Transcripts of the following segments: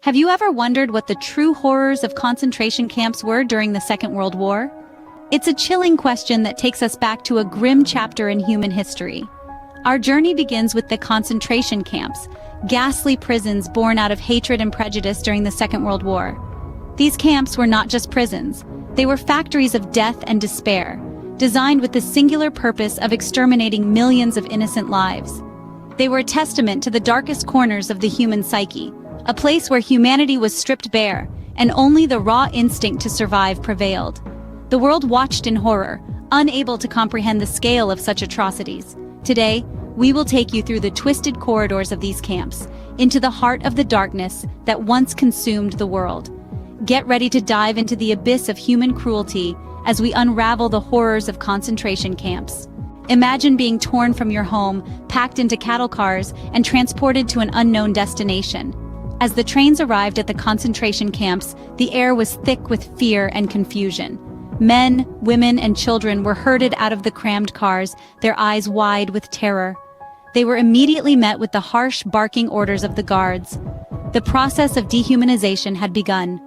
Have you ever wondered what the true horrors of concentration camps were during the Second World War? It's a chilling question that takes us back to a grim chapter in human history. Our journey begins with the concentration camps, ghastly prisons born out of hatred and prejudice during the Second World War. These camps were not just prisons, they were factories of death and despair, designed with the singular purpose of exterminating millions of innocent lives. They were a testament to the darkest corners of the human psyche, a place where humanity was stripped bare, and only the raw instinct to survive prevailed. The world watched in horror, unable to comprehend the scale of such atrocities. Today, we will take you through the twisted corridors of these camps, into the heart of the darkness that once consumed the world. Get ready to dive into the abyss of human cruelty as we unravel the horrors of concentration camps. Imagine being torn from your home, packed into cattle cars, and transported to an unknown destination. As the trains arrived at the concentration camps, the air was thick with fear and confusion. Men, women, and children were herded out of the crammed cars, their eyes wide with terror. They were immediately met with the harsh, barking orders of the guards. The process of dehumanization had begun.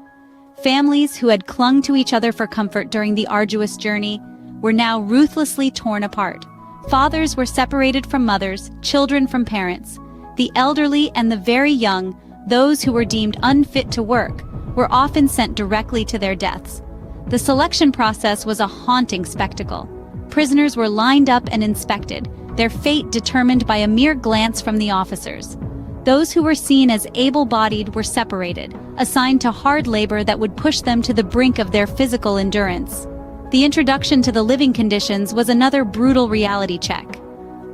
Families who had clung to each other for comfort during the arduous journey were now ruthlessly torn apart. Fathers were separated from mothers, children from parents. The elderly and the very young, those who were deemed unfit to work, were often sent directly to their deaths. The selection process was a haunting spectacle. Prisoners were lined up and inspected, their fate determined by a mere glance from the officers. Those who were seen as able-bodied were separated, assigned to hard labor that would push them to the brink of their physical endurance. The introduction to the living conditions was another brutal reality check.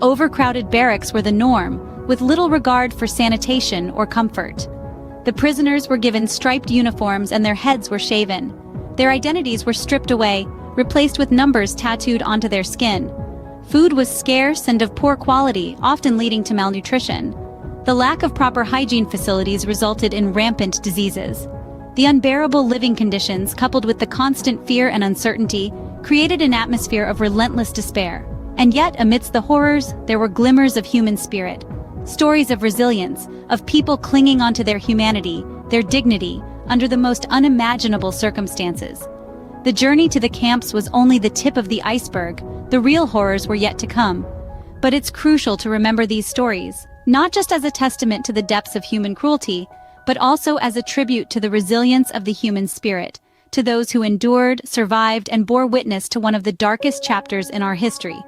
Overcrowded barracks were the norm, with little regard for sanitation or comfort. The prisoners were given striped uniforms and their heads were shaven. Their identities were stripped away, replaced with numbers tattooed onto their skin. Food was scarce and of poor quality, often leading to malnutrition. The lack of proper hygiene facilities resulted in rampant diseases. The unbearable living conditions, coupled with the constant fear and uncertainty, created an atmosphere of relentless despair. And yet, amidst the horrors, there were glimmers of human spirit. Stories of resilience, of people clinging onto their humanity, their dignity, under the most unimaginable circumstances. The journey to the camps was only the tip of the iceberg, the real horrors were yet to come. But it's crucial to remember these stories, not just as a testament to the depths of human cruelty, but also as a tribute to the resilience of the human spirit, to those who endured, survived, and bore witness to one of the darkest chapters in our history.